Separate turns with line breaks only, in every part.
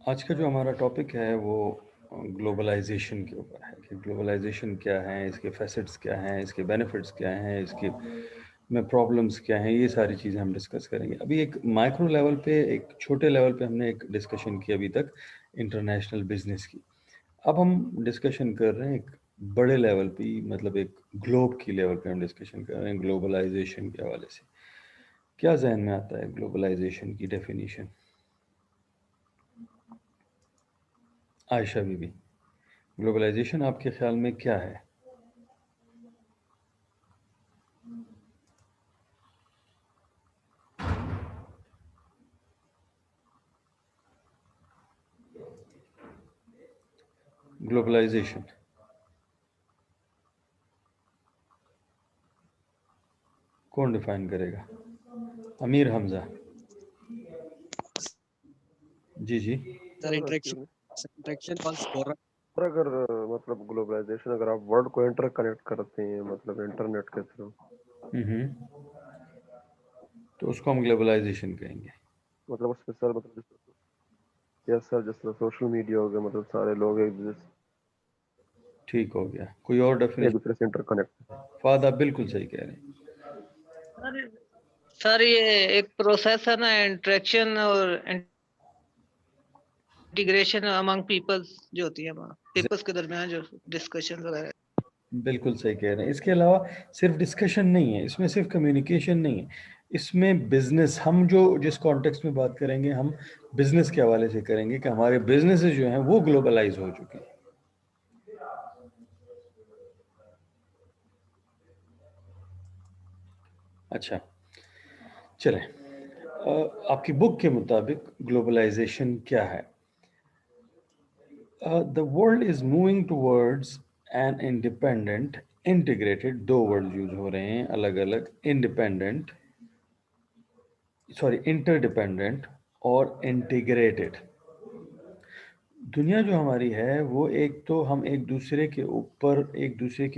आज का जो हमारा टॉपिक है वो ग्लोबलाइजेशन के ऊपर है कि ग्लोबलाइजेशन क्या है, इसके फैसेट्स क्या हैं, इसके बेनिफिट्स क्या हैं, इसके में प्रॉब्लम्स क्या हैं, ये सारी चीज़ें हम डिस्कस करेंगे। अभी एक माइक्रो लेवल पे, एक छोटे लेवल पे हमने एक डिस्कशन की अभी तक इंटरनेशनल बिजनेस की। अब हम डिस्कशन कर रहे हैं एक बड़े लेवल पे, मतलब एक ग्लोब की लेवल पे हम डिस्कशन कर रहे हैं ग्लोबलाइजेशन के हवाले से। क्या जहन में आता है ग्लोबलाइजेशन की डेफिनेशन? आयशा बीबी, ग्लोबलाइजेशन आपके ख्याल में क्या है? ग्लोबलाइजेशन कौन डिफाइन करेगा? अमीर हमजा। जी जी।
सर इंटरेक्शन कॉल्स फॉर
और अगर मतलब ग्लोबलाइजेशन, अगर आप वर्ल्ड को इंटर कनेक्ट करते हैं मतलब इंटरनेट के थ्रू,
तो उसको हम ग्लोबलाइजेशन कहेंगे।
मतलब उसमें सर मतलब यस सर, जिस तरह सोशल मीडिया हो गया, मतलब सारे लोग
ठीक हो गया। कोई और
एक
डेफिनेशन?
दूसरे से इंटरकनेक्ट।
फाद आप बिल्कुल सही कह रहे हैं।
सर सर ये एक प्रोसेस है ना, इंटरेक्शन और इंटीग्रेशन अमंग पीपल्स जो होती है पीपल्स के दरमियान जो डिस्कशन वगैरह।
बिल्कुल सही कह रहे हैं। इसके अलावा सिर्फ डिस्कशन नहीं है, इसमें सिर्फ कम्युनिकेशन नहीं है, इसमें बिजनेस, हम जो जिस कॉन्टेक्स्ट में बात करेंगे हम बिजनेस के हवाले से करेंगे कि हमारे बिजनेसेस जो हैं वो ग्लोबलाइज हो चुके हैं। अच्छा, चलें, आपकी बुक के मुताबिक ग्लोबलाइजेशन क्या है? The world is moving towards an independent integrated, दो वर्ड यूज हो रहे हैं अलग अलग, इंडिपेंडेंट, सॉरी इंटरडिपेंडेंट और इंटीग्रेटेड। दुनिया जो हमारी है वो एक तो हम एक दूसरे के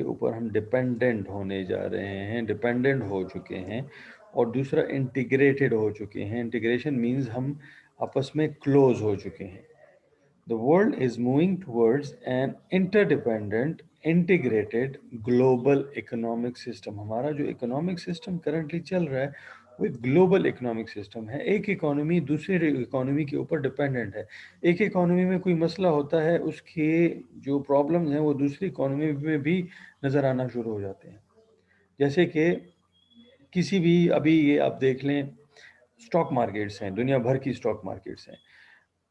ऊपर हम डिपेंडेंट होने जा रहे हैं, डिपेंडेंट हो चुके हैं, और दूसरा इंटीग्रेटेड हो चुके हैं। इंटीग्रेशन मीन्स हम आपस में क्लोज हो चुके हैं। The world is moving towards an interdependent, integrated global economic system. हमारा जो इकोनॉमिक सिस्टम करंटली चल रहा है वो एक ग्लोबल इकोनॉमिक सिस्टम है। एक इकोनॉमी दूसरे इकोनॉमी के ऊपर डिपेंडेंट है। एक इकोनॉमी में कोई मसला होता है, उसके जो प्रॉब्लम्स हैं वो दूसरी इकोनॉमी में भी नज़र आना शुरू हो जाते हैं। जैसे कि किसी भी, अभी ये आप देख लें, स्टॉक मार्केट्स हैं, दुनिया भर की स्टॉक मार्केट्स हैं।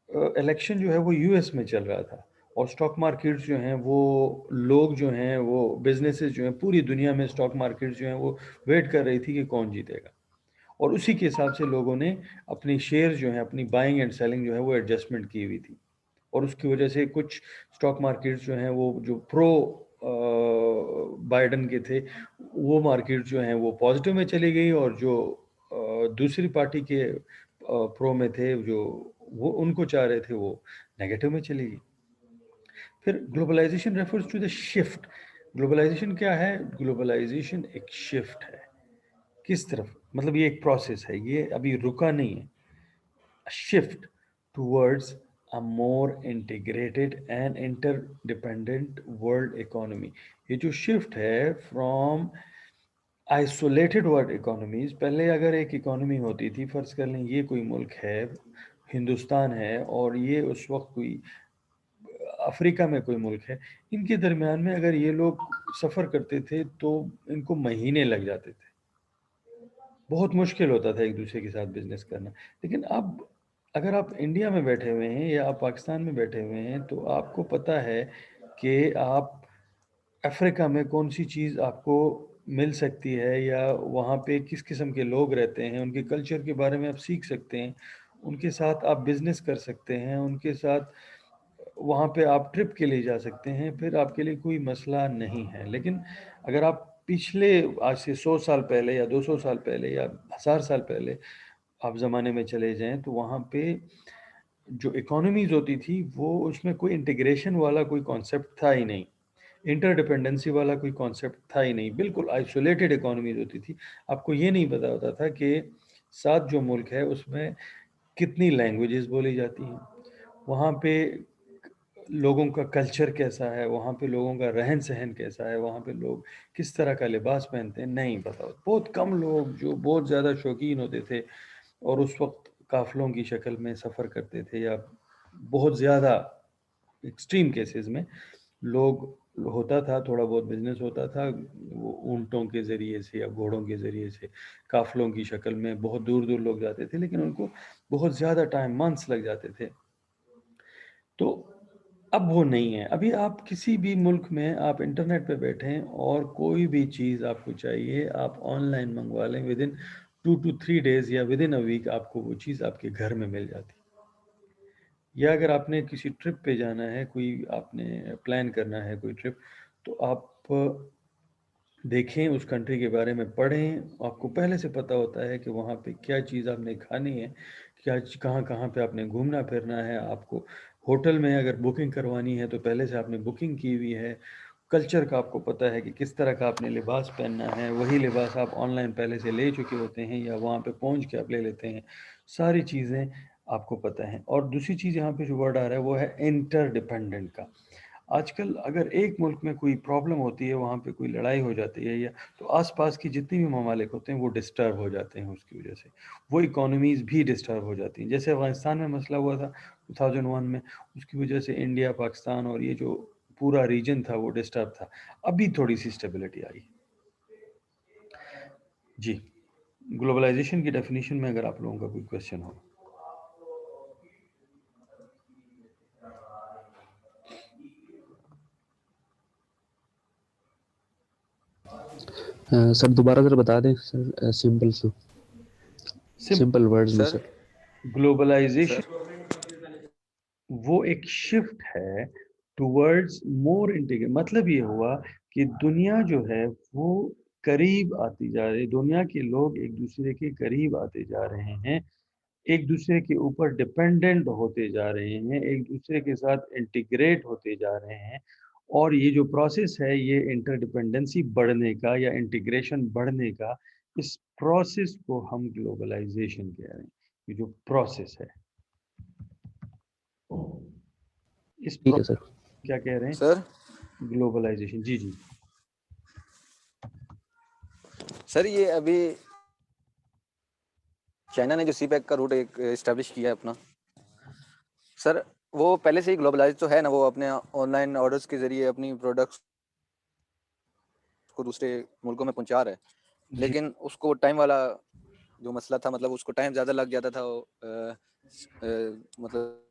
इलेक्शन जो है वो यूएस में चल रहा था, और स्टॉक मार्केट्स जो हैं वो, लोग जो हैं वो, बिजनेसेस जो हैं, पूरी दुनिया में स्टॉक मार्केट्स जो हैं वो वेट कर रही थी कि कौन जीतेगा, और उसी के हिसाब से लोगों ने अपनी शेयर जो है, अपनी बाइंग एंड सेलिंग जो है वो एडजस्टमेंट की हुई थी। और उसकी वजह से कुछ स्टॉक मार्केट्स जो हैं वो जो प्रो बाइडन के थे, वो मार्केट जो हैं वो पॉजिटिव में चली गई, और जो दूसरी पार्टी के प्रो में थे, जो वो उनको चाह रहे थे, वो नेगेटिव में चली गई। फिर globalisation refers to the shift. Globalisation क्या है? ग्लोबलाइजेशन एक शिफ्ट है। किस तरफ? मतलब ये एक प्रोसेस है, ये अभी रुका नहीं है। Shift towards a more integrated and interdependent world economy। ये जो शिफ्ट है फ्रॉम आइसोलेटेड वर्ल्ड इकोनॉमीज, पहले अगर एक इकोनॉमी होती थी, फर्ज कर लें ये कोई मुल्क है, हिंदुस्तान है, और ये उस वक्त कोई अफ्रीका में कोई मुल्क है, इनके दरमियान में अगर ये लोग सफ़र करते थे तो इनको महीने लग जाते थे, बहुत मुश्किल होता था एक दूसरे के साथ बिजनेस करना। लेकिन अब अगर आप इंडिया में बैठे हुए हैं या आप पाकिस्तान में बैठे हुए हैं, तो आपको पता है कि आप अफ्रीका में कौन सी चीज़ आपको मिल सकती है, या वहाँ पे किस किस्म के लोग रहते हैं, उनके कल्चर के बारे में आप सीख सकते हैं, उनके साथ आप बिजनेस कर सकते हैं, उनके साथ वहाँ पे आप ट्रिप के लिए जा सकते हैं, फिर आपके लिए कोई मसला नहीं है। लेकिन अगर आप पिछले, आज से 100 साल पहले या 200 साल पहले या 1000 साल पहले आप ज़माने में चले जाएं, तो वहाँ पे जो इकोनॉमीज़ होती थी वो, उसमें कोई इंटीग्रेशन वाला कोई कॉन्सेप्ट था ही नहीं, इंटरडिपेंडेंसी वाला कोई कॉन्सेप्ट था ही नहीं, बिल्कुल आइसोलेटेड इकोनॉमीज होती थी। आपको ये नहीं पता होता था कि साथ जो मुल्क है उसमें कितनी लैंग्वेजेस बोली जाती हैं, वहाँ पे लोगों का कल्चर कैसा है, वहाँ पे लोगों का रहन सहन कैसा है, वहाँ पे लोग किस तरह का लिबास पहनते हैं, नहीं पता। बहुत कम लोग जो बहुत ज़्यादा शौकीन होते थे और उस वक्त काफ़िलों की शक्ल में सफ़र करते थे, या बहुत ज़्यादा एक्सट्रीम केसेस में लोग होता था, थोड़ा बहुत बिजनेस होता था, वो ऊँटों के ज़रिए से या घोड़ों के ज़रिए से काफ़िलों की शक्ल में बहुत दूर दूर लोग जाते थे, लेकिन उनको बहुत ज़्यादा टाइम, मंथ्स लग जाते थे। तो अब वो नहीं है। अभी आप किसी भी मुल्क में आप इंटरनेट पे बैठें और कोई भी चीज़ आपको चाहिए, आप ऑनलाइन मंगवा लें, विदिन 2 to 3 डेज़ या विदिन अ वीक आपको वो चीज़ आपके घर में मिल जाती है। या अगर आपने किसी ट्रिप पे जाना है, कोई आपने प्लान करना है कोई ट्रिप, तो आप देखें, उस कंट्री के बारे में पढ़ें, आपको पहले से पता होता है कि वहाँ पे क्या चीज़ आपने खानी है, क्या कहाँ-कहाँ पे आपने घूमना फिरना है, आपको होटल में अगर बुकिंग करवानी है तो पहले से आपने बुकिंग की हुई है, कल्चर का आपको पता है कि किस तरह का आपने लिबास पहनना है, वही लिबास आप ऑनलाइन पहले से ले चुके होते हैं या वहाँ पे पहुँच के आप ले लेते हैं, सारी चीज़ें आपको पता हैं। और दूसरी चीज़ यहाँ पे जो वर्ड आ रहा है वो है इंटरडिपेंडेंट का। आजकल अगर एक मुल्क में कोई प्रॉब्लम होती है, वहाँ पे कोई लड़ाई हो जाती है, या तो आसपास की जितनी भी ममालिक होते हैं वो डिस्टर्ब हो जाते हैं उसकी वजह से, वो इकोनॉमीज़ भी डिस्टर्ब हो जाती हैं। जैसे अफ़गानिस्तान में मसला हुआ था 2001 में, उसकी वजह से इंडिया, पाकिस्तान और ये जो पूरा रीजन था वो डिस्टर्ब था। अभी थोड़ी सी स्टेबिलिटी आई। जी, ग्लोबलाइजेशन की डेफिनेशन में अगर आप लोगों का कोई क्वेश्चन हो।
सर दोबारा सर बता दें सर, सिंपल वर्ड्स में सर।
ग्लोबलाइजेशन वो एक शिफ्ट है टुवर्ड्स मोर इंटीग्रेट। मतलब ये हुआ कि दुनिया जो है वो करीब आती जा रही है, दुनिया के लोग एक दूसरे के करीब आते जा रहे हैं, एक दूसरे के ऊपर डिपेंडेंट होते जा रहे हैं, एक दूसरे के साथ इंटीग्रेट होते जा रहे हैं। और ये जो प्रोसेस है, ये इंटरडिपेंडेंसी बढ़ने का या इंटीग्रेशन बढ़ने का, इस प्रोसेस को हम ग्लोबलाइजेशन कह रहे हैं। ये जो प्रोसेस है, इस
ठीक है सर।
क्या कह रहे हैं?
Sir
globalisation. जी जी।
सर ये अभी चाइना ने जो सीपैक का रूट एक एस्टेब्लिश किया है अपना, सर वो पहले से ही ग्लोबलाइज तो है ना, वो अपने ऑनलाइन ऑर्डर्स के जरिए अपनी प्रोडक्ट्स को दूसरे मुल्कों में पहुंचा रहा है, लेकिन उसको टाइम वाला जो मसला था, मतलब उसको टाइम ज़्यादा लग जाता था मतलब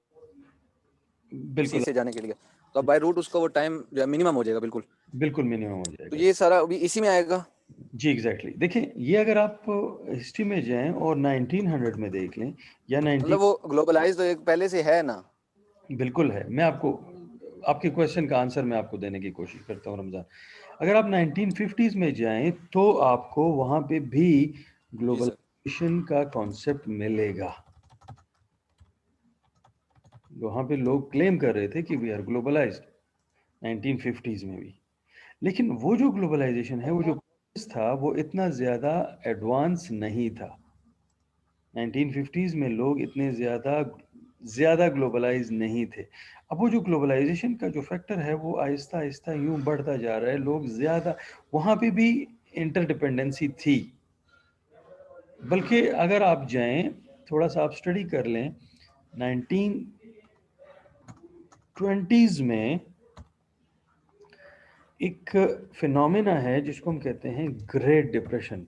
बिल्कुल
से जाने के लिए। तो अब बाय रूट उसको वो टाइम जो है मिनिमम हो जाएगा, बिल्कुल
बिल्कुल मिनिमम हो
तो
जाएगा।
ये सारा अभी इसी में आएगा।
जी एग्जैक्टली। देखिए, ये अगर आप हिस्ट्री में जाएं और 1900 में देख लें या 19
मतलब वो ग्लोबलाइज तो एक पहले से है ना।
बिल्कुल है। मैं आपको आपके क्वेश्चन का आंसर मैं आपको देने की कोशिश करता हूँ रमज़ान। अगर आप 1950s में जाएं तो आपको वहाँ पे भी
जी सर।
ग्लोबलाइजेशन का कॉन्सेप्ट मिलेगा। वहाँ पे लोग क्लेम कर रहे थे कि वी आर ग्लोबलाइज्ड 1950s में भी। लेकिन वो जो ग्लोबलाइजेशन है, वो जो प्रोसेस था, वो इतना ज़्यादा एडवांस नहीं था। 1950s में लोग इतने ज़्यादा ग्लोबलाइज नहीं थे। अब वो जो ग्लोबलाइजेशन का जो फैक्टर है, वो आहिस्ता आहिस्ता यूं बढ़ता जा रहा है। लोग ज़्यादा, वहाँ पे भी इंटरडिपेंडेंसी थी, बल्कि अगर आप जाएं, थोड़ा सा आप स्टडी कर लें, 1920s में एक फिनोमेना है जिसको हम कहते हैं ग्रेट डिप्रेशन।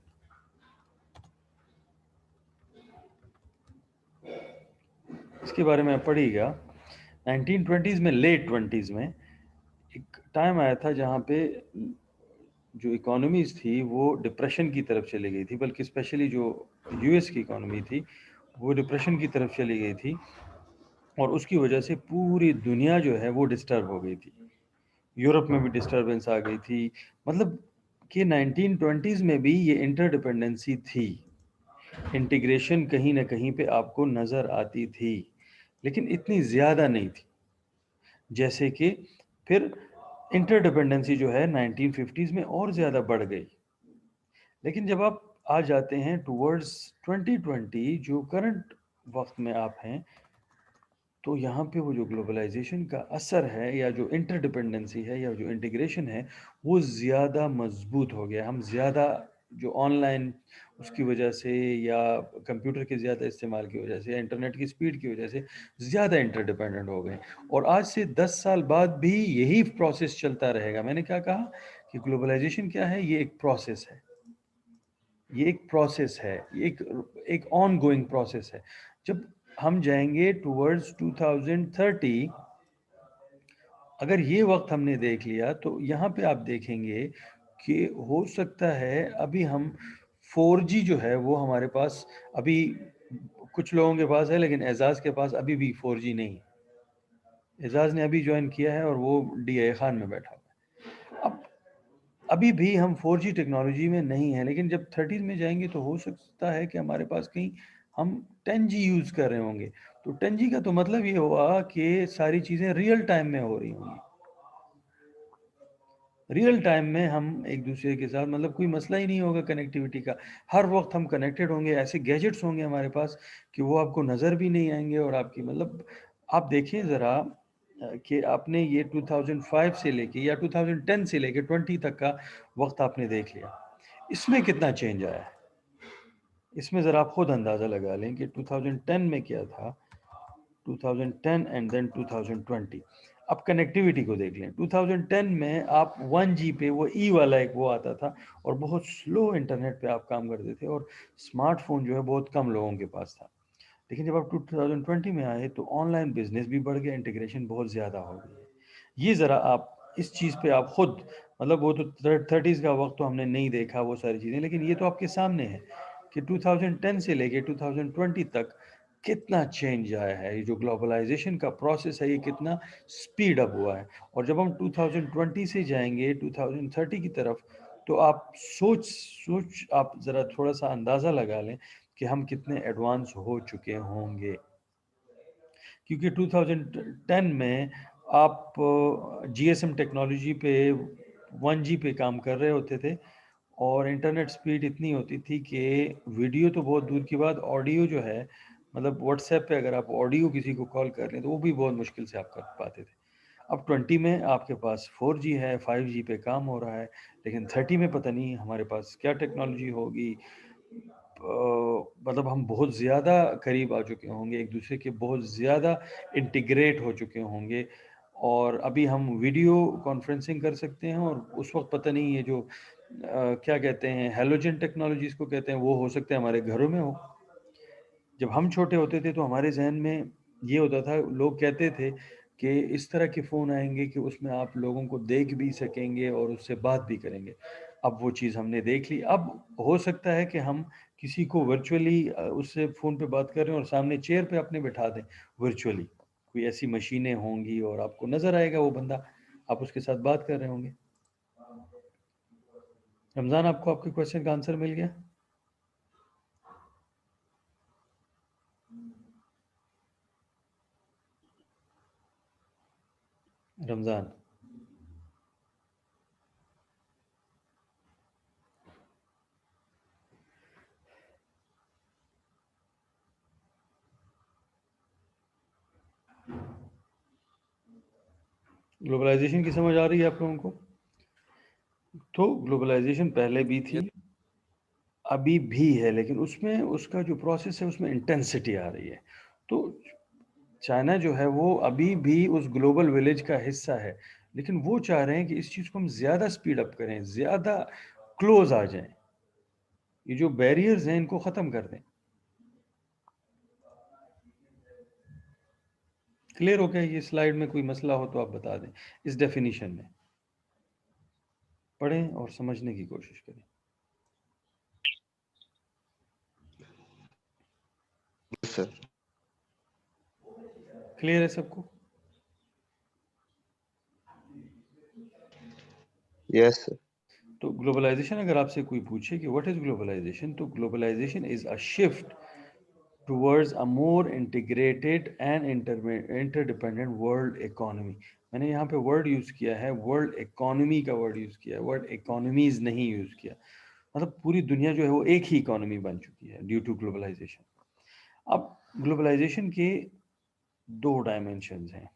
इसके बारे में आप पढ़िएगा। 1920s में, लेट 20s में एक टाइम आया था जहाँ पे जो इकोनॉमीज थी वो डिप्रेशन की तरफ चली गई थी, बल्कि स्पेशली जो यूएस की इकोनॉमी थी वो डिप्रेशन की तरफ चली गई थी, और उसकी वजह से पूरी दुनिया जो है वो डिस्टर्ब हो गई थी। यूरोप में भी डिस्टर्बेंस आ गई थी। मतलब कि 1920s में भी ये इंटरडिपेंडेंसी थी, इंटीग्रेशन कहीं ना कहीं पे आपको नज़र आती थी, लेकिन इतनी ज़्यादा नहीं थी। जैसे कि फिर इंटरडिपेंडेंसी जो है 1950s में और ज़्यादा बढ़ गई। लेकिन जब आप आ जाते हैं टुवर्ड्स 2020, जो करंट वक्त में आप हैं, तो यहाँ पे वो जो ग्लोबलाइजेशन का असर है या जो इंटरडिपेंडेंसी है या जो इंटीग्रेशन है वो ज़्यादा मजबूत हो गया। हम ज़्यादा जो ऑनलाइन उसकी वजह से या कंप्यूटर के ज़्यादा इस्तेमाल की वजह से या इंटरनेट की स्पीड की वजह से ज़्यादा इंटरडिपेंडेंट हो गए और आज से 10 साल बाद भी यही प्रोसेस चलता रहेगा। मैंने क्या कहा कि ग्लोबलाइजेशन क्या है, ये एक प्रोसेस है, ये एक प्रोसेस है, ये एक ऑन गोइंग प्रोसेस है। जब हम जाएंगे टूवर्ड्स 2030, अगर ये वक्त हमने देख लिया तो यहाँ पे आप देखेंगे कि हो सकता है अभी हम 4G जो है वो हमारे पास अभी कुछ लोगों के पास है, लेकिन एजाज के पास अभी भी 4G नहीं है। एजाज ने अभी ज्वाइन किया है और वो DIA खान में बैठा हुआ है। अब अभी भी हम 4G टेक्नोलॉजी में नहीं है, लेकिन जब 30 में जाएंगे तो हो सकता है कि हमारे पास कहीं हम 10G यूज़ कर रहे होंगे। तो 10G का तो मतलब ये हुआ कि सारी चीज़ें रियल टाइम में हो रही होंगी। रियल टाइम में हम एक दूसरे के साथ, मतलब कोई मसला ही नहीं होगा कनेक्टिविटी का। हर वक्त हम कनेक्टेड होंगे, ऐसे गैजेट्स होंगे हमारे पास कि वो आपको नज़र भी नहीं आएंगे और आपकी मतलब आप देखिए ज़रा कि आपने ये 2005 से लेके या 2010 से लेके 20 तक का वक्त आपने देख लिया, इसमें कितना चेंज आया है। इसमें ज़रा आप खुद अंदाज़ा लगा लें कि 2010 में क्या था, 2010 एंड देन 2020। अब कनेक्टिविटी को देख लें, 2010 में आप 1G पे वो वाला एक वो आता था और बहुत स्लो इंटरनेट पे आप काम करते थे और स्मार्टफोन जो है बहुत कम लोगों के पास था। लेकिन जब आप 2020 में आए तो ऑनलाइन बिजनेस भी बढ़ गया, इंटीग्रेशन बहुत ज़्यादा हो गई है। ये ज़रा आप इस चीज़ पे आप खुद, मतलब वो तो 30s का वक्त तो हमने नहीं देखा वो सारी चीज़ें, लेकिन ये तो आपके सामने है कि 2010 से लेके 2020 तक कितना चेंज आया है। ये जो ग्लोबलाइजेशन का प्रोसेस है ये कितना स्पीड अप हुआ है। और जब हम 2020 से जाएंगे 2030 की तरफ तो आप सोच आप ज़रा थोड़ा सा अंदाज़ा लगा लें कि हम कितने एडवांस हो चुके होंगे। क्योंकि 2010 में आप GSM टेक्नोलॉजी पे 1G पे काम कर रहे होते थे और इंटरनेट स्पीड इतनी होती थी कि वीडियो तो बहुत दूर की बात, ऑडियो जो है मतलब व्हाट्सएप पे अगर आप ऑडियो किसी को कॉल कर लें तो वो भी बहुत मुश्किल से आप कर पाते थे। अब 20 में आपके पास 4G है, 5G पे काम हो रहा है, लेकिन 30 में पता नहीं हमारे पास क्या टेक्नोलॉजी होगी। मतलब हम बहुत ज़्यादा करीब आ चुके होंगे एक दूसरे के, बहुत ज़्यादा इंटीग्रेट हो चुके होंगे और अभी हम वीडियो कॉन्फ्रेंसिंग कर सकते हैं और उस वक्त पता नहीं ये जो क्या कहते हैं हेलोजन टेक्नोलॉजी इसको कहते हैं, वो हो सकते हैं हमारे घरों में हो। जब हम छोटे होते थे तो हमारे जहन में ये होता था, लोग कहते थे कि इस तरह के फ़ोन आएंगे कि उसमें आप लोगों को देख भी सकेंगे और उससे बात भी करेंगे। अब वो चीज़ हमने देख ली। अब हो सकता है कि हम किसी को वर्चुअली उससे फ़ोन पे बात कर रहे हैं और सामने चेयर पे अपने बिठा दें वर्चुअली। कोई ऐसी मशीनें होंगी और आपको नज़र आएगा वो बंदा, आप उसके साथ बात कर रहे होंगे। रमज़ान, आपको आपके क्वेश्चन का आंसर मिल गया? रमज़ान, ग्लोबलाइजेशन की समझ आ रही है आप लोगों को? तो ग्लोबलाइजेशन पहले भी थी, अभी भी है, लेकिन उसमें उसका जो प्रोसेस है उसमें इंटेंसिटी आ रही है। तो चाइना जो है वो अभी भी उस ग्लोबल विलेज का हिस्सा है, लेकिन वो चाह रहे हैं कि इस चीज़ को हम ज़्यादा स्पीड अप करें, ज़्यादा क्लोज आ जाएं, ये जो बैरियर्स हैं इनको ख़त्म कर दें। क्लियर हो गया? ये स्लाइड में कोई मसला हो तो आप बता दें। इस डेफिनेशन में पढ़ें और समझने की कोशिश करें।
सर
क्लियर है सबको?
Yes sir.
तो ग्लोबलाइजेशन अगर आपसे कोई पूछे कि व्हाट इज ग्लोबलाइजेशन, तो globalisation is a shift towards a more integrated and interdependent world economy. मैंने यहाँ पे वर्ड यूज़ किया है, वर्ल्ड इकोनॉमी का वर्ड यूज़ किया है, वर्ड इकोनॉमीज नहीं यूज़ किया। मतलब पूरी दुनिया जो है वो एक ही इकोनॉमी बन चुकी है ड्यू टू ग्लोबलाइजेशन। अब ग्लोबलाइजेशन के दो डायमेंशंस हैं.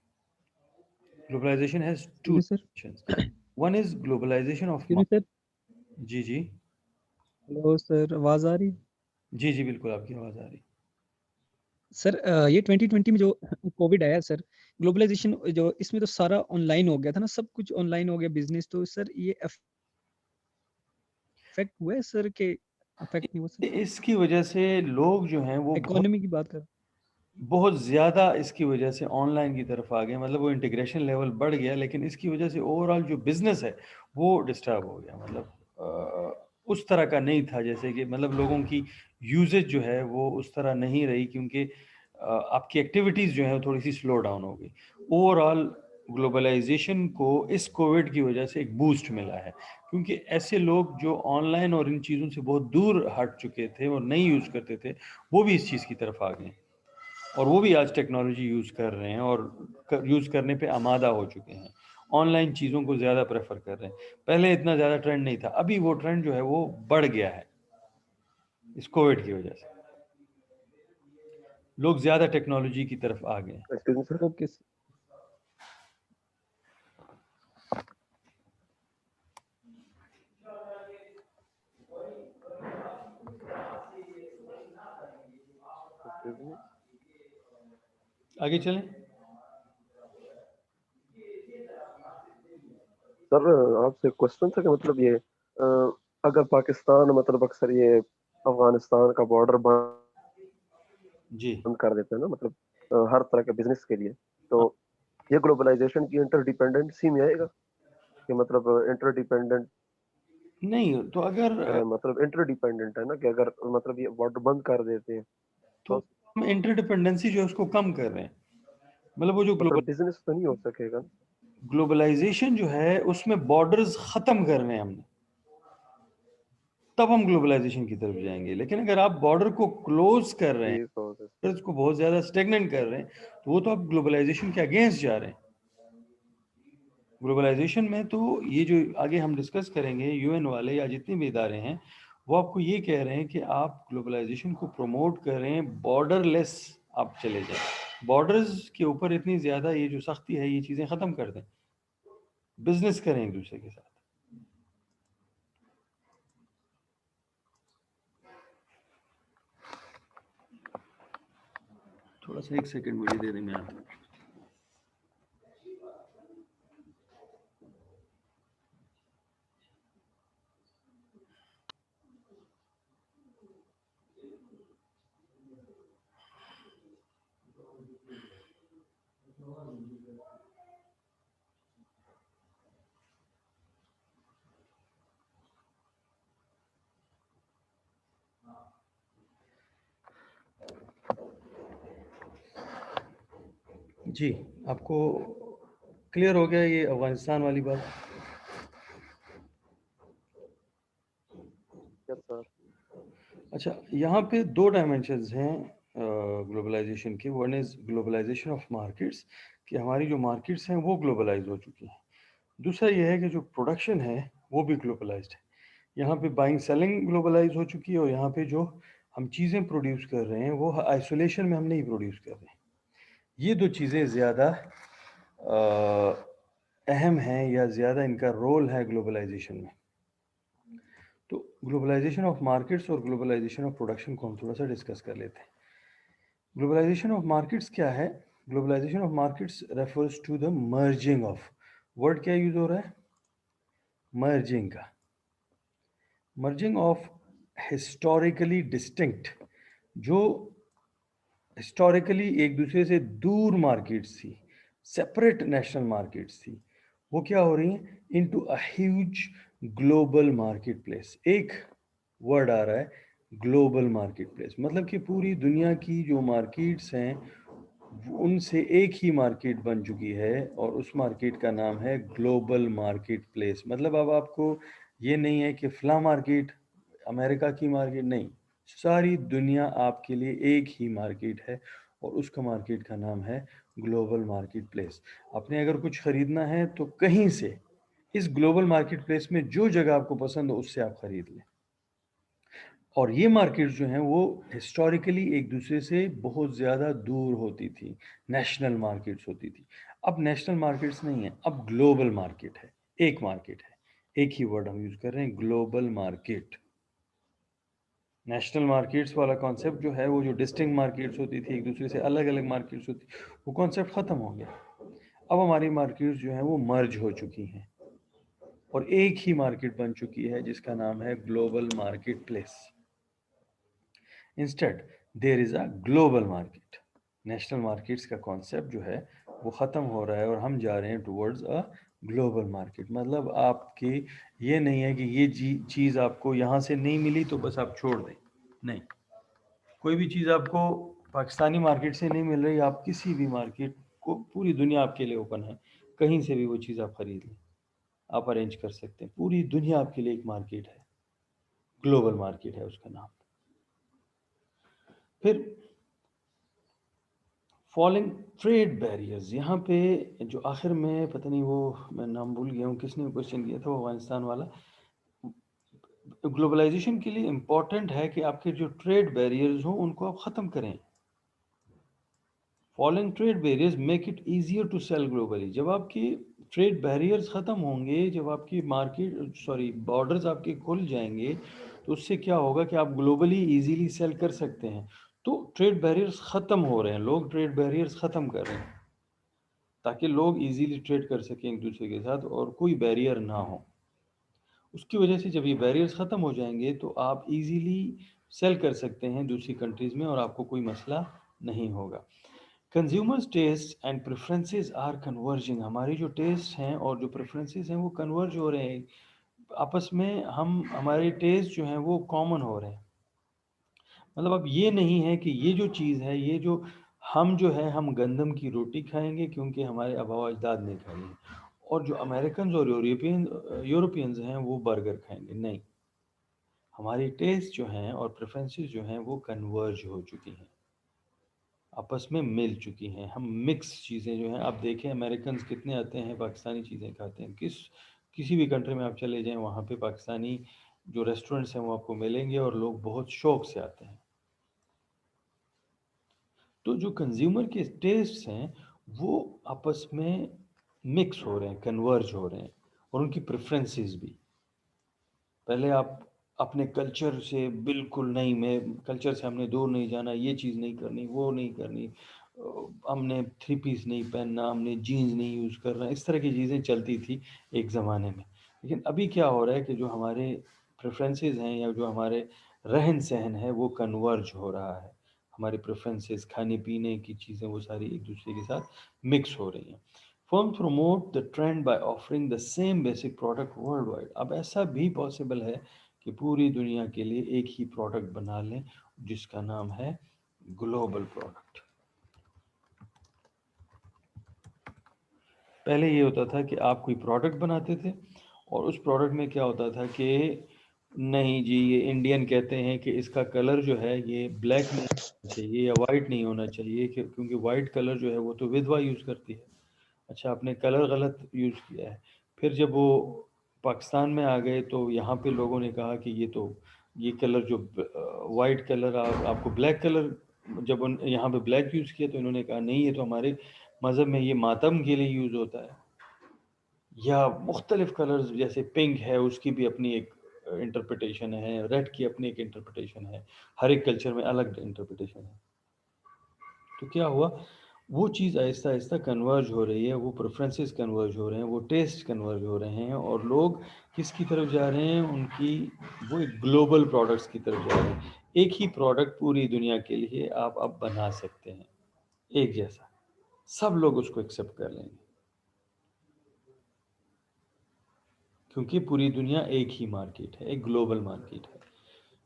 Globalisation has two
Excuse me, sir.
Dimensions. One is globalisation of
Excuse me, sir.
जी जी
हेलो सर, आवाज आ रही है?
जी जी बिल्कुल आपकी आवाज आ रही.
सर ये 2020 में जो कोविड आया सर, ग्लोबलाइजेशन जो इसमें तो सारा ऑनलाइन हो गया था ना, सब कुछ ऑनलाइन हो गया बिजनेस, तो सर ये अफेक्ट हुआ है सर के अफेक्ट नहीं हुआ सर?
इसकी वजह से लोग जो हैं वो
इकोनॉमी की बात कर.
बहुत ज़्यादा इसकी वजह से ऑनलाइन की तरफ आ गए. मतलब वो इंटीग्रेशन लेवल बढ़ गया, लेकिन इसकी वजह से ओवरऑल जो बिज़नेस है वो डिस्टर्ब हो गया. मतलब उस तरह का नहीं था, जैसे कि मतलब लोगों की यूजेज जो है वो उस तरह नहीं रही, क्योंकि आपकी एक्टिविटीज़ जो है वो थोड़ी सी स्लो डाउन हो गई. ओवरऑल ग्लोबलाइजेशन को इस कोविड की वजह से एक बूस्ट मिला है, क्योंकि ऐसे लोग जो ऑनलाइन और इन चीज़ों से बहुत दूर हट चुके थे और नहीं यूज़ करते थे, वो भी इस चीज़ की तरफ आ गए, और वो भी आज टेक्नोलॉजी यूज़ कर रहे हैं और यूज़ करने पे आमादा हो चुके हैं. ऑनलाइन चीज़ों को ज़्यादा प्रेफर कर रहे हैं. पहले इतना ज़्यादा ट्रेंड नहीं था, अभी वो ट्रेंड जो है वो बढ़ गया है इस कोविड की वजह से. लोग ज़्यादा टेक्नोलॉजी की तरफ आ गए.
Excuse me sir.
ओके.
आगे चलें.
सर आपसे क्वेश्चन था कि मतलब ये अगर पाकिस्तान मतलब अक्सर ये अफगानिस्तान का बॉर्डर बंद
जी
कर देते हैं ना, मतलब हर तरह के बिजनेस के लिए, तो ये ग्लोबलाइजेशन की इंटरडिपेंडेंसी में आएगा कि मतलब इंटरडिपेंडेंट
नहीं, तो अगर
मतलब इंटरडिपेंडेंट है ना, कि अगर मतलब ये बॉर्डर बंद कर देते हैं
तो हम इंटरडिपेंडेंसी जो है उसको कम कर रहे हैं. मतलब वो जो
मतलब बिजनेस तो नहीं हो सकेगा.
ग्लोबलाइजेशन जो है उसमें बॉर्डर्स ख़त्म कर रहे हैं हमने, तब हम ग्लोबलाइजेशन की तरफ जाएंगे. लेकिन अगर आप बॉर्डर को क्लोज कर रहे हैं,
ये तो है.
बॉर्डर्स को बहुत ज़्यादा स्टेगनेंट कर रहे हैं, तो वो तो आप ग्लोबलाइजेशन के अगेंस्ट जा रहे हैं. ग्लोबलाइजेशन में तो ये जो आगे हम डिस्कस करेंगे, यूएन वाले या जितने भी इदारे हैं, वो आपको ये कह रहे हैं कि आप ग्लोबलाइजेशन को प्रमोट कर रहे हैं, बॉर्डरलेस आप चले जाएं. बॉर्डर्स के ऊपर इतनी ज़्यादा ये जो सख्ती है, ये चीज़ें ख़त्म कर दें, बिजनेस करें एक दूसरे के साथ. थोड़ा सा एक सेकंड मुझे दे दें, मैं आता हूं. जी, आपको क्लियर हो गया ये अफगानिस्तान वाली बात?
Yes sir.
अच्छा, यहाँ पे दो डायमेंशंस हैं ग्लोबलाइजेशन के. One is globalisation of markets, कि हमारी जो मार्केट्स हैं वो ग्लोबलाइज हो चुकी हैं. दूसरा ये है कि जो प्रोडक्शन है वो भी ग्लोबलाइज्ड है. यहाँ पे बाइंग सेलिंग ग्लोबलाइज हो चुकी है, और यहाँ पे जो हम चीज़ें प्रोड्यूस कर रहे हैं वो आइसोलेशन में हम नहीं प्रोड्यूस कर रहे हैं. ये दो चीज़ें ज़्यादा अहम हैं, या ज़्यादा इनका रोल है ग्लोबलाइजेशन में. तो ग्लोबलाइजेशन ऑफ मार्केट्स और ग्लोबलाइजेशन ऑफ प्रोडक्शन को हम थोड़ा सा डिस्कस कर लेते हैं. ग्लोबलाइजेशन ऑफ मार्केट्स क्या है? Globalisation of markets refers to the merging of, word क्या यूज हो रहा है? मर्जिंग का. मर्जिंग ऑफ हिस्टोरिकली डिस्टिंक्ट, जो हिस्टोरिकली एक दूसरे से दूर मार्केट्स थी, सेपरेट नेशनल मार्केट्स थी, वो क्या हो रही हैं into a huge global market place. एक वर्ड आ रहा है ग्लोबल मार्केट प्लेस, मतलब कि पूरी दुनिया की जो मार्केट्स हैं उनसे एक ही मार्केट बन चुकी है, और उस मार्केट का नाम है ग्लोबल मार्केट प्लेस. मतलब अब आपको ये नहीं है कि फ़लाँ मार्केट अमेरिका की मार्केट, नहीं, सारी दुनिया आपके लिए एक ही मार्केट है, और उसका मार्केट का नाम है ग्लोबल मार्केट प्लेस. आपने अगर कुछ ख़रीदना है तो कहीं से इस ग्लोबल मार्केट प्लेस में जो जगह आपको पसंद हो उससे आप ख़रीद लें. और ये मार्केट जो हैं वो हिस्टोरिकली एक दूसरे से बहुत ज़्यादा दूर होती थी, नेशनल मार्केट्स होती थी। अब नेशनल मार्केट्स नहीं है, अब ग्लोबल मार्केट है, एक मार्केट है, एक ही वर्ड हम यूज़ कर रहे हैं, ग्लोबल मार्केट। नेशनल मार्केट्स वाला कॉन्सेप्ट जो है, वो जो डिस्टिंक्ट मार्केट्स होती थी, एक दूसरे से अलग-अलग मार्केट्स होती, वो कॉन्सेप्ट ख़त्म हो गया। अब हमारी मार्केट्स जो हैं वो मर्ज हो चुकी हैं और एक ही मार्केट बन चुकी है जिसका नाम है global market place. Instead there is a global market. National markets का कॉन्सेप्ट जो है वो ख़त्म हो रहा है और हम जा रहे हैं टुवर्ड्स अ ग्लोबल मार्केट। मतलब आपके ये नहीं है कि ये चीज़ आपको यहाँ से नहीं मिली तो बस आप छोड़ दें, नहीं। कोई भी चीज़ आपको पाकिस्तानी मार्केट से नहीं मिल रही, आप किसी भी मार्केट को, पूरी दुनिया आपके लिए ओपन है, कहीं से भी वो चीज़ आप खरीद लें, आप अरेंज कर सकते हैं। पूरी दुनिया आपके लिए एक मार्केट है, ग्लोबल मार्केट है उसका नाम। फिर फॉलिंग ट्रेड बैरियर्स, यहाँ पे जो आखिर में पता नहीं वो मैं नाम भूल गया हूँ किसने क्वेश्चन किया था, वो अफगानिस्तान वाला। ग्लोबलाइजेशन के लिए इम्पोर्टेंट है कि आपके जो ट्रेड बैरियर्स हों उनको आप ख़त्म करें। Falling trade barriers make it easier to sell globally. जब आपकी ट्रेड बैरियर्स ख़त्म होंगे, जब आपकी बॉर्डर्स आपके खुल जाएंगे, तो उससे क्या होगा कि आप ग्लोबली इजीली सेल कर सकते हैं। तो ट्रेड बैरियर्स ख़त्म हो रहे हैं, लोग ट्रेड बैरियर्स ख़त्म कर रहे हैं ताकि लोग इजीली ट्रेड कर सकें एक दूसरे के साथ और कोई बैरियर ना हो। उसकी वजह से जब ये बैरियर्स ख़त्म हो जाएंगे तो आप इजीली सेल कर सकते हैं दूसरी कंट्रीज़ में और आपको कोई मसला नहीं होगा। Consumers taste and preferences are converging. हमारी जो टेस्ट हैं और जो प्रेफरेंसेस हैं वो कन्वर्ज हो रहे हैं आपस में। हमारे टेस्ट जो हैं वो कॉमन हो रहे हैं। मतलब अब ये नहीं है कि ये जो चीज़ है, ये जो हम जो है हम गंदम की रोटी खाएंगे क्योंकि हमारे आबा अजदाद ने खाई है, और जो अमेरिकन और यूरोपियंस हैं वो बर्गर खाएंगे। नहीं, हमारी टेस्ट जो हैं और प्रेफरेंसेस जो हैं वो कन्वर्ज हो चुकी हैं, आपस में मिल चुकी हैं। हम मिक्स चीज़ें जो हैं, आप देखें अमेरिकन कितने आते हैं पाकिस्तानी चीज़ें खाते हैं। किसी भी कंट्री में आप चले जाएं, वहाँ पे पाकिस्तानी जो रेस्टोरेंट्स हैं वो आपको मिलेंगे और लोग बहुत शौक से आते हैं। तो जो कंज्यूमर के टेस्ट हैं वो आपस में मिक्स हो रहे हैं, कन्वर्ज हो रहे हैं, और उनकी प्रेफरेंसेस भी। पहले आप अपने कल्चर से बिल्कुल नहीं, मैं कल्चर से हमने दूर नहीं जाना, ये चीज़ नहीं करनी, वो नहीं करनी, हमने 3 पीस नहीं पहनना, हमने जीन्स नहीं यूज़ करना, इस तरह की चीज़ें चलती थी एक ज़माने में। लेकिन अभी क्या हो रहा है कि जो हमारे प्रेफरेंसेस हैं या जो हमारे रहन सहन है वो कन्वर्ज हो रहा है। हमारी प्रेफरेंसेस, खाने पीने की चीज़ें, वो सारी एक दूसरे के साथ मिक्स हो रही हैं। Firms promote the trend by offering the same basic product worldwide. अब ऐसा भी पॉसिबल है कि पूरी दुनिया के लिए एक ही प्रोडक्ट बना लें जिसका नाम है ग्लोबल प्रोडक्ट। पहले ये होता था कि आप कोई प्रोडक्ट बनाते थे और उस प्रोडक्ट में क्या होता था कि नहीं जी, ये इंडियन कहते हैं कि इसका कलर जो है ये ब्लैक नहीं होना चाहिए या वाइट नहीं होना चाहिए, क्योंकि वाइट कलर जो है वो तो विधवा यूज़ करती है। अच्छा, आपने कलर गलत यूज़ किया है। फिर जब वो पाकिस्तान में आ गए तो यहाँ पे लोगों ने कहा कि ये कलर जो वाइट कलर, आपको ब्लैक कलर, जब यहाँ पे ब्लैक यूज़ किया तो इन्होंने कहा नहीं, ये तो हमारे मज़हब में ये मातम के लिए यूज़ होता है। या मुख्तलिफ कलर्स, जैसे पिंक है उसकी भी अपनी एक इंटरप्रिटेशन है, रेड की अपनी एक इंटरप्रिटेशन है, हर एक कल्चर में अलग इंटरप्रिटेशन है। तो क्या हुआ, वो चीज़ आहिस्ता आहिस्ता कन्वर्ज हो रही है, वो प्रेफरेंसेस कन्वर्ज हो रहे हैं, वो टेस्ट कन्वर्ज हो रहे हैं, और लोग किसकी तरफ जा रहे हैं, वो एक ग्लोबल प्रोडक्ट्स की तरफ जा रहे हैं। एक ही प्रोडक्ट पूरी दुनिया के लिए आप अब बना सकते हैं, एक जैसा, सब लोग उसको एक्सेप्ट कर लेंगे क्योंकि पूरी दुनिया एक ही मार्केट है, एक ग्लोबल मार्केट है।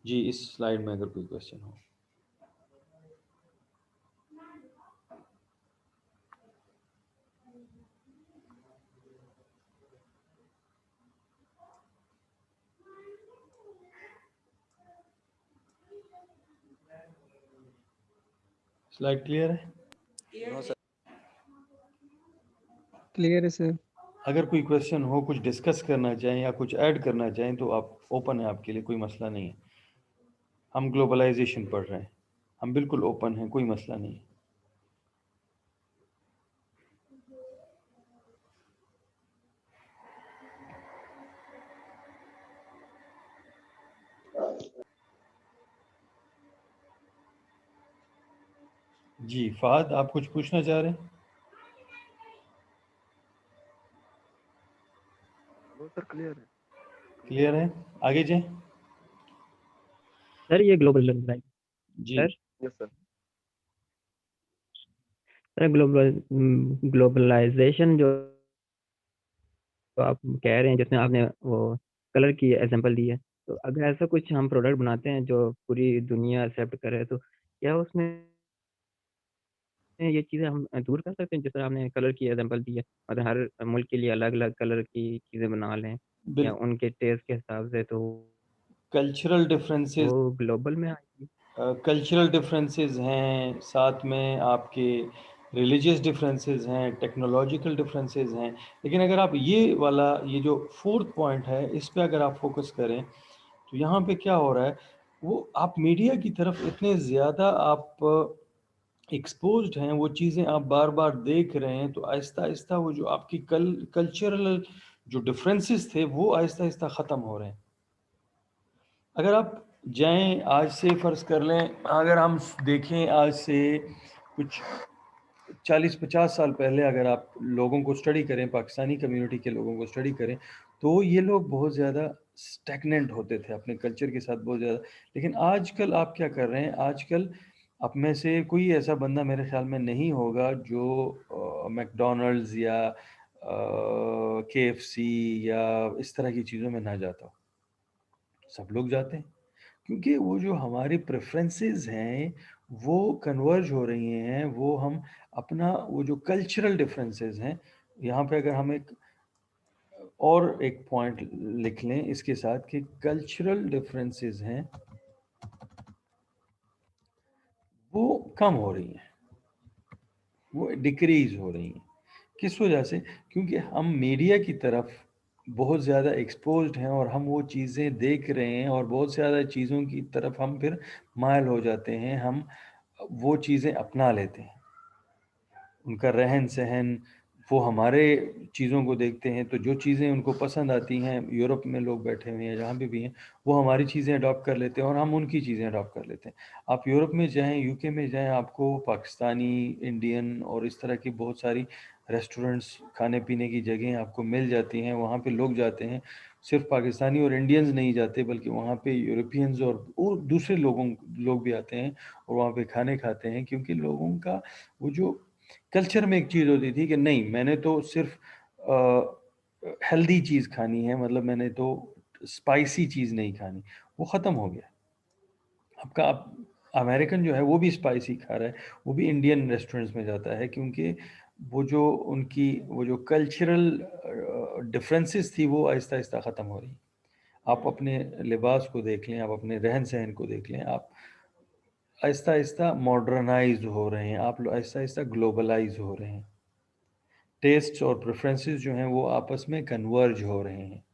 जी, इस स्लाइड में अगर कोई क्वेश्चन हो। स्लाइड क्लियर है?
No sir.
क्लियर है सर।
अगर कोई क्वेश्चन हो, कुछ डिस्कस करना चाहें या कुछ ऐड करना चाहें तो आप ओपन है, आपके लिए कोई मसला नहीं है। हम ग्लोबलाइजेशन पढ़ रहे हैं, हम बिल्कुल ओपन हैं, कोई मसला नहीं है। जी फहद, आप कुछ पूछना चाह रहे हैं?
नो सर, क्लियर है।
क्लियर है, आगे जाएं।
सर ये ग्लोबलाइजेशन
जी
sir
yes sir.
Sir globalisation जो आप कह रहे हैं, जिसमें आपने वो कलर की एग्जांपल दी है, तो अगर ऐसा कुछ हम प्रोडक्ट बनाते हैं जो पूरी दुनिया एक्सेप्ट करे, तो क्या उसमें ये चीज़ें हम दूर कर सकते हैं? जिस तरह आपने कलर की एग्जांपल दी है, मतलब हर मुल्क के लिए अलग-अलग कलर की चीज़ें बना लें या
बिल्कुल।
उनके टेस्ट के हिसाब से, तो
कल्चरल डिफरेंसेस,
वो ग्लोबल में आएगी।
कल्चरल डिफरेंसेस हैं, साथ में आपके रिलीजियस डिफरेंसेस हैं, टेक्नोलॉजिकल डिफरेंसेस हैं। लेकिन अगर आप ये वाला, ये जो फोर्थ पॉइंट है, इस पे अगर आप फोकस करें तो यहाँ पे क्या हो रहा है, वो आप मीडिया की तरफ इतने ज़्यादा आप एक्सपोज्ड हैं, वो चीज़ें आप बार बार देख रहे हैं, तो आहिस्ता आहिस्ता वो जो आपकी कल्चरल जो डिफरेंसेस थे वो आहिस्ता आहिस्ता ख़त्म हो रहे हैं। अगर आप जाएं, आज से फ़र्ज़ कर लें, अगर हम देखें आज से कुछ 40-50 साल पहले अगर आप लोगों को स्टडी करें, पाकिस्तानी कम्युनिटी के लोगों को स्टडी करें, तो ये लोग बहुत ज़्यादा स्टैग्नेंट होते थे अपने कल्चर के साथ बहुत ज़्यादा। लेकिन आजकल आप क्या कर रहे हैं, आजकल आप में से कोई ऐसा बंदा मेरे ख़्याल में नहीं होगा जो मैकडॉनल्ड्स या केएफसी या इस तरह की चीज़ों में ना जाता हो। सब लोग जाते हैं, क्योंकि वो जो हमारी प्रेफरेंसेस हैं वो कन्वर्ज हो रही हैं, वो हम अपना वो जो कल्चरल डिफरेंसेस हैं, यहाँ पे अगर हम एक और एक पॉइंट लिख लें इसके साथ कि कल्चरल डिफरेंसेस हैं वो कम हो रही हैं, वो डिक्रीज हो रही हैं। किस वजह से? क्योंकि हम मीडिया की तरफ बहुत ज़्यादा एक्सपोज्ड हैं और हम वो चीज़ें देख रहे हैं और बहुत ज़्यादा चीज़ों की तरफ हम फिर मायल हो जाते हैं, हम वो चीज़ें अपना लेते हैं। उनका रहन-सहन, वो हमारे चीज़ों को देखते हैं, तो जो चीज़ें उनको पसंद आती हैं, यूरोप में लोग बैठे हुए हैं, जहाँ पे भी हैं, वो हमारी चीज़ें अडॉप्ट कर लेते हैं और हम उनकी चीज़ें अडॉप्ट कर लेते हैं। आप यूरोप में जाएँ, यूके में जाएँ, आपको पाकिस्तानी, इंडियन और इस तरह की बहुत सारी रेस्टोरेंट्स, खाने-पीने की जगहें आपको मिल जाती हैं, वहाँ पे लोग जाते हैं। सिर्फ़ पाकिस्तानी और इंडियंस नहीं जाते, बल्कि वहाँ पे यूरोपियंस और दूसरे लोग भी आते हैं और वहाँ पे खाने खाते हैं, क्योंकि लोगों का वो जो कल्चर में एक चीज़ होती थी कि नहीं, मैंने तो सिर्फ हेल्दी चीज़ खानी है, मतलब मैंने तो स्पाइसी चीज़ नहीं खानी, वो ख़त्म हो गया। आपका आप अमेरिकन जो है वो भी स्पाइसी खा रहा है, वो भी इंडियन रेस्टोरेंट्स में जाता है, क्योंकि वो जो उनकी वो जो कल्चरल डिफरेंसेस थी वो आहिस्ता आहिस्ता ख़त्म हो रही। आप अपने लिबास को देख लें, आप अपने रहन सहन को देख लें, आप आहिस्ता आहिस्ता मॉडर्नाइज हो रहे हैं, आप आहिस्ता आहिस्ता ग्लोबलाइज हो रहे हैं। टेस्ट्स और प्रेफरेंसेस जो हैं वो आपस में कन्वर्ज हो रहे हैं,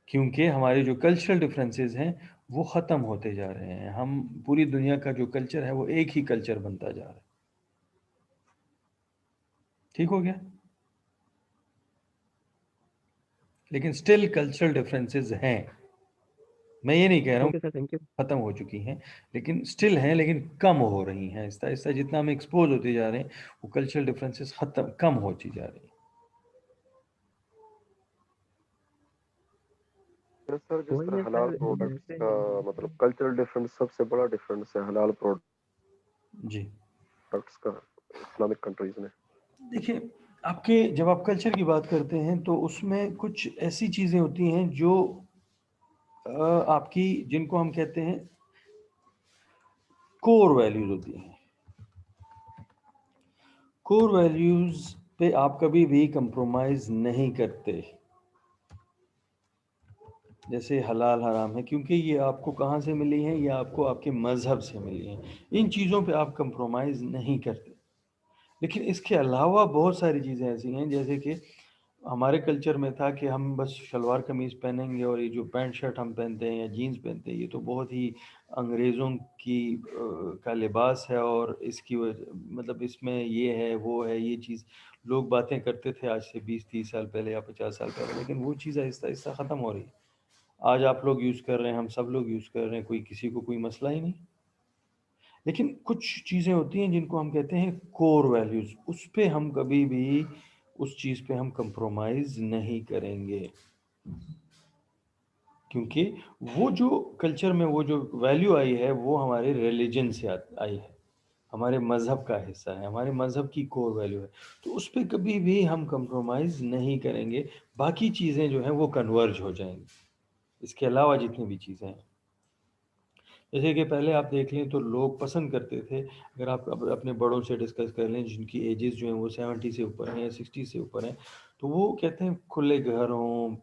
क्योंकि हमारे जो कल्चरल डिफरेंसेस हैं वो ख़त्म होते जा रहे हैं। हम पूरी दुनिया का जो कल्चर है वो एक ही कल्चर बनता जा रहा है। ठीक हो गया? लेकिन स्टिल कल्चरल डिफरेंसेस हैं, मैं ये नहीं कह रहा हूँ
ओके सर, थैंक यू।
ख़त्म हो चुकी हैं, लेकिन स्टिल हैं, लेकिन कम हो रही हैं। आहिस्ता आहिस्ता जितना हम एक्सपोज होते जा रहे हैं वो कल्चरल डिफरेंसेस कम होती जा रही हैं।
यस सर, जिस
वही
तरह
है
हलाल
सर,
प्रोडक्ट्स
जैसे
का मतलब कल्चरल डिफरेंस सबसे बड़ा डिफरेंस है हलाल
जी
प्रोडक्ट्स का इस्लामिक कंट्रीज में।
देखिए, आपके जब आप कल्चर की बात करते हैं तो उसमें कुछ ऐसी चीज़ें होती हैं जो आपकी, जिनको हम कहते हैं कोर वैल्यूज होती हैं। कोर वैल्यूज पे आप कभी भी कंप्रोमाइज नहीं करते, जैसे हलाल हराम है, क्योंकि ये आपको कहाँ से मिली है, ये आपको आपके मज़हब से मिली है। इन चीज़ों पे आप कंप्रोमाइज़ नहीं करते। लेकिन इसके अलावा बहुत सारी चीज़ें ऐसी हैं, जैसे कि हमारे कल्चर में था कि हम बस शलवार कमीज़ पहनेंगे और ये जो पैंट शर्ट हम पहनते हैं या जीन्स पहनते हैं, ये तो बहुत ही अंग्रेज़ों की का लिबास है और इसकी मतलब इसमें ये है, वो है, ये चीज़ लोग बातें करते थे आज से 20-30 साल पहले या 50 साल पहले, लेकिन वो चीज़ आहिस्ता-आहिस्ता ख़त्म हो रही है। आज आप लोग यूज़ कर रहे हैं, हम सब लोग यूज़ कर रहे हैं, कोई किसी को कोई मसला ही नहीं। लेकिन कुछ चीज़ें होती हैं जिनको हम कहते हैं कोर वैल्यूज़, उस पे हम कभी भी उस चीज़ पे हम कंप्रोमाइज़ नहीं करेंगे। क्योंकि वो जो कल्चर में वो जो वैल्यू आई है, वो हमारे रिलिजन से आई है, हमारे मज़हब का हिस्सा है, हमारे मज़हब की कोर वैल्यू है। तो उस पे कभी भी हम कंप्रोमाइज़ नहीं करेंगे, बाकी चीज़ें जो हैं वो कन्वर्ज हो जाएँगी। इसके अलावा जितनी भी चीज़ें हैं। जैसे कि पहले आप देख लें तो लोग पसंद करते थे, अगर आप अपने बड़ों से डिस्कस कर लें जिनकी एजेस जो हैं वो 70 से ऊपर हैं या 60 से ऊपर हैं, तो वो कहते हैं खुले घर हों,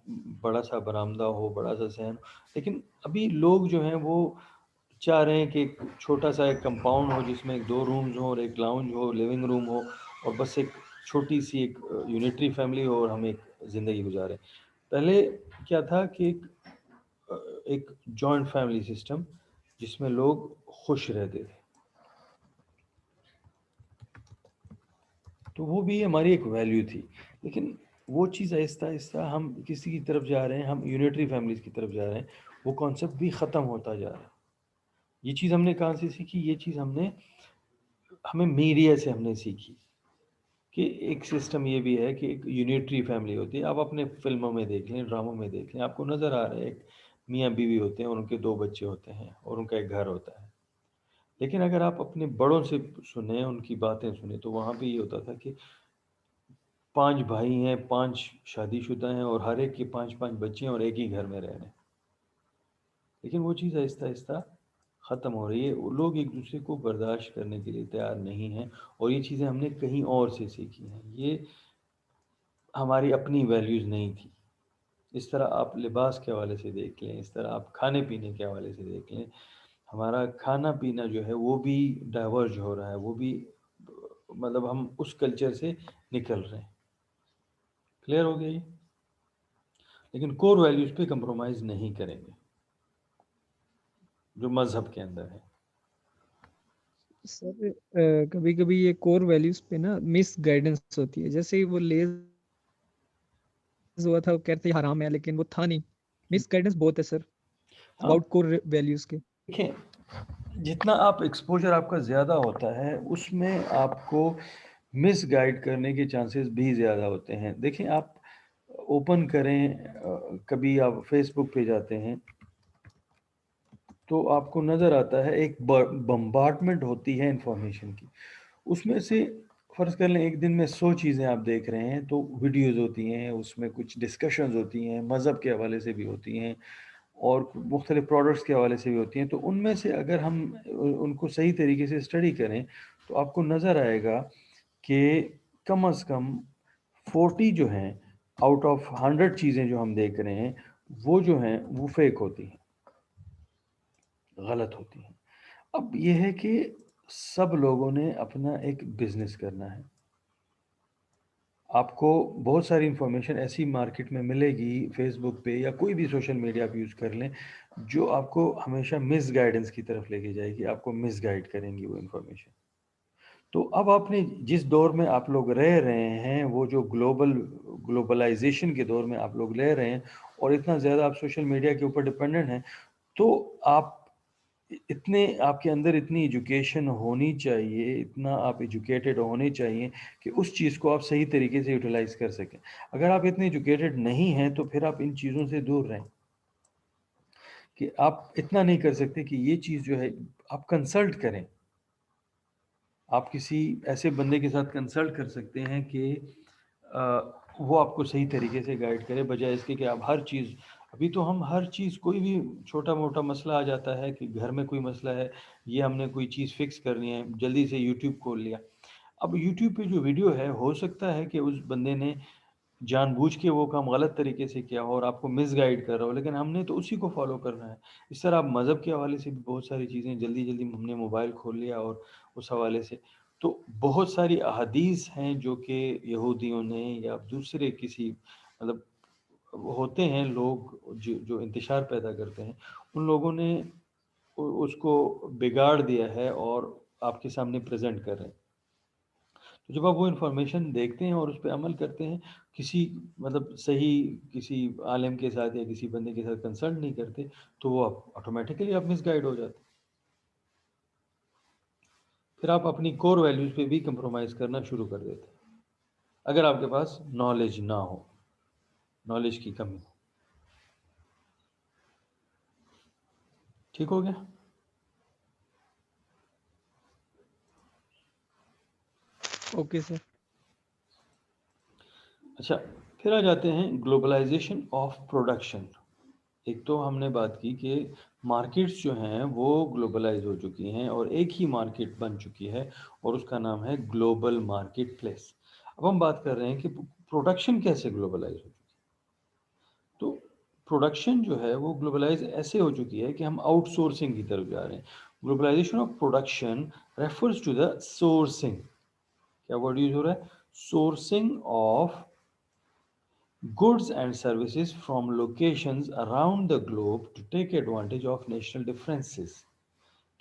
बड़ा सा बरामदा हो, बड़ा सा सहन हो। लेकिन अभी लोग जो हैं वो चाह रहे हैं कि एक छोटा सा एक कंपाउंड हो जिसमें 2 रूम्स हों और एक लाउंज हो, लिविंग रूम हो और बस एक छोटी सी एक यूनिटरी फैमिली हो और हम एक ज़िंदगी गुजारें। पहले क्या था कि एक जॉइंट फैमिली सिस्टम जिसमें लोग खुश रहते थे। तो वो भी हमारी एक वैल्यू थी। लेकिन वो चीज़ आहिस्ता-आहिस्ता हम किसी की तरफ जा रहे हैं, हम यूनिटरी फैमिलीज़ की तरफ जा रहे हैं, वो कॉन्सेप्ट भी ख़त्म होता जा रहा है। ये चीज़ हमने कहाँ से सीखी? ये चीज़ हमें मीडिया से हमने सीखी कि एक सिस्टम ये भी है कि एक यूनिटरी फैमिली होती है। आप अपने फ़िल्मों में देख लें, ड्रामों में देख लें, आपको नज़र आ रहा है एक मियाँ-बीवी होते हैं और उनके 2 बच्चे होते हैं और उनका एक घर होता है। लेकिन अगर आप अपने बड़ों से सुने, उनकी बातें सुने, तो वहाँ पे ये होता था कि 5 भाई हैं, 5 शादीशुदा हैं और हर एक के 5-5 बच्चे हैं और एक ही घर में रह रहे हैं। लेकिन वो चीज़ आहिस्ता-आहिस्ता ख़त्म हो रही है। वो लोग एक-दूसरे को बर्दाश्त करने के लिए तैयार नहीं हैं और ये चीज़ें हमने कहीं और से सीखी हैं। ये हमारी अपनी वैल्यूज़ नहीं थी। इस तरह आप लिबास के हवाले से देख लें, इस तरह आप खाने-पीने के हवाले से देख लें, हमारा खाना-पीना जो है वो भी डाइवर्ज हो रहा है, वो भी मतलब हम उस कल्चर से निकल रहे हैं। क्लियर हो गया ये? लेकिन कोर वैल्यूज़ पे कंप्रोमाइज़ नहीं करेंगे, जो मज़हब के अंदर है।
सर कभी-कभी ये कोर वैल्यूज़ पे ना मिसगाइडेंस होती है। जैसे वो लेज़ हुआ था, वो कहते हैं हराम है, लेकिन वो था नहीं। मिसगाइडेंस बहुत है सर,
हाँ,
अबाउट कोर वैल्यूज़ के।
देखें, जितना आप एक्सपोज़र आपका ज़्यादा होता है, उसमें आपको मिसगाइड करने के चांसेस भी ज़्यादा होते हैं। देखें, आप ओपन करें कभी आप फ़ेसबुक पे जाते हैं, तो आपको नज़र आता है एक बम्बार्डमेंट होती है इन्फॉर्मेशन की। उसमें से फ़र्ज़ कर लें एक दिन में 100 चीज़ें आप देख रहे हैं, तो वीडियोज़ होती हैं, उसमें कुछ डिस्कशंस होती हैं, मज़हब के हवाले से भी होती हैं और मुख्तलिफ़ प्रोडक्ट्स के हवाले से भी होती हैं। तो उनमें से अगर हम उनको सही तरीके से स्टडी करें, तो आपको नज़र आएगा कि कम से कम 40 जो हैं, आउट ऑफ 100 चीज़ें जो हम देख रहे हैं, वो जो हैं, वो फ़ेक होती हैं, गलत होती हैं। अब ये है कि सब लोगों ने अपना एक बिज़नेस करना है। आपको बहुत सारी इन्फॉर्मेशन ऐसी मार्केट में मिलेगी फ़ेसबुक पे या कोई भी सोशल मीडिया आप यूज़ कर लें, जो आपको हमेशा मिसगाइडेंस की तरफ लेके जाएगी, आपको मिसगाइड करेंगी वो इन्फॉर्मेशन। तो अब आपने जिस दौर में आप लोग रह रहे हैं, वो जो ग्लोबलाइज़ेशन के दौर में आप लोग रह रहे हैं और इतना ज़्यादा आप सोशल मीडिया के ऊपर डिपेंडेंट हैं, तो आप इतने आपके अंदर इतनी एजुकेशन होनी चाहिए, इतना आप एजुकेटेड होने चाहिए कि उस चीज़ को आप सही तरीके से यूटिलाइज़ कर सकें। अगर आप इतने एजुकेटेड नहीं हैं, तो फिर आप इन चीज़ों से दूर रहें, कि आप इतना नहीं कर सकते कि ये चीज़ जो है आप कंसल्ट करें। आप किसी ऐसे बंदे के साथ कंसल्ट कर सकते हैं कि वो आपको सही तरीके से गाइड करे, बजाय इसके कि आप हर चीज़ अभी तो हम हर चीज़ कोई भी छोटा-मोटा मसला आ जाता है कि घर में कोई मसला है, ये हमने कोई चीज़ फ़िक्स करनी है, जल्दी से यूट्यूब खोल लिया। अब यूट्यूब पे जो वीडियो है, हो सकता है कि उस बंदे ने जानबूझ के वो काम गलत तरीके से किया हो और आपको मिसगाइड कर रहा हो, लेकिन हमने तो उसी को फ़ॉलो करना है। इस तरह आप मज़हब के हवाले से भी बहुत सारी चीज़ें जल्दी-जल्दी हमने मोबाइल खोल लिया और उस हवाले से तो बहुत सारी अहादीस हैं जो कि यहूदियों ने या दूसरे किसी मतलब होते हैं लोग जो इंतशार पैदा करते हैं, उन लोगों ने उसको बिगाड़ दिया है और आपके सामने प्रेजेंट कर रहे हैं। तो जब आप वो इन्फॉर्मेशन देखते हैं और उस पर अमल करते हैं, किसी मतलब सही किसी आलिम के साथ या किसी बंदे के साथ कंसल्ट नहीं करते, तो वो आप ऑटोमेटिकली आप मिसगाइड हो जाते हैं। फिर आप अपनी कोर वैल्यूज पे भी कंप्रोमाइज़ करना शुरू कर देते हैं, अगर आपके पास नॉलेज ना हो, नॉलेज की कमी हो। ठीक हो गया?
Okay sir.
अच्छा, फिर आ जाते हैं ग्लोबलाइजेशन ऑफ प्रोडक्शन। एक तो हमने बात की कि मार्केट्स जो हैं वो ग्लोबलाइज हो चुकी हैं और एक ही मार्केट बन चुकी है और उसका नाम है ग्लोबल मार्केट प्लेस। अब हम बात कर रहे हैं कि प्रोडक्शन कैसे ग्लोबलाइज हो चुकी है। तो प्रोडक्शन जो है वो ग्लोबलाइज ऐसे हो चुकी है कि हम आउटसोर्सिंग की तरफ जा रहे हैं। Globalisation of production refers to the sourcing, क्या वर्ड यूज हो रहा है? Sourcing of goods and services from locations around the globe to take advantage of national differences।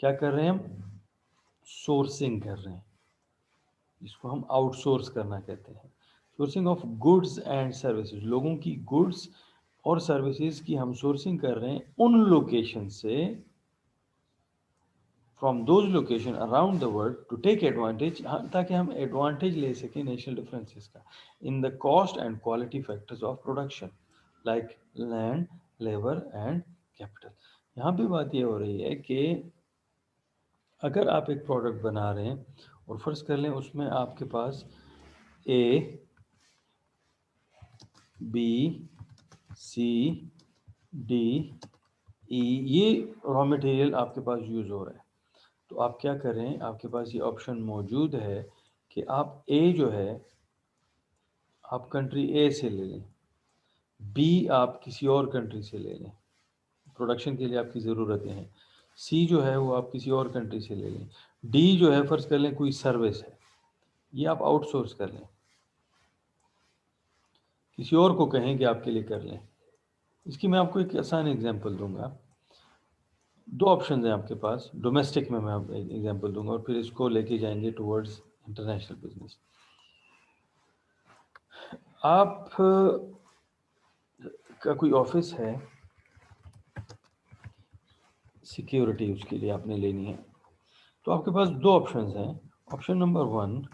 क्या कर रहे हैं हम? सोर्सिंग कर रहे हैं, जिसको हम आउटसोर्स करना कहते हैं। Sourcing of goods and services, लोगों की गुड्स और सर्विसेज की हम सोर्सिंग कर रहे हैं उन लोकेशन से, from those location around the world to take advantage, ताकि हम एडवांटेज ले सकें नेशनल डिफरेंसेस का, in the cost and quality factors of production like land, labour and capital. यहाँ पे बात ये हो रही है कि अगर आप एक प्रोडक्ट बना रहे हैं और फर्ज कर लें उसमें आपके पास ए, बी, सी, डी, ई, ये रॉ मटेरियल आपके पास यूज़ हो रहा है, तो आप क्या करें, आपके पास ये ऑप्शन मौजूद है कि आप ए जो है आप कंट्री ए से ले लें, बी आप किसी और कंट्री से ले लें, प्रोडक्शन के लिए आपकी ज़रूरतें हैं, सी जो है वो आप किसी और कंट्री से ले लें, डी जो है फ़र्ज़ कर लें कोई सर्विस है, ये आप आउटसोर्स कर लें, किसी और को कहें कि आपके लिए कर लें। इसकी मैं आपको एक आसान एग्जांपल दूंगा। दो ऑप्शन हैं आपके पास, डोमेस्टिक में मैं आपको एक एग्जांपल दूंगा और फिर इसको लेके जाएंगे टुवर्ड्स इंटरनेशनल बिजनेस। आप का कोई ऑफिस है, सिक्योरिटी उसके लिए आपने लेनी है, तो आपके पास दो ऑप्शंस हैं। Option number 1,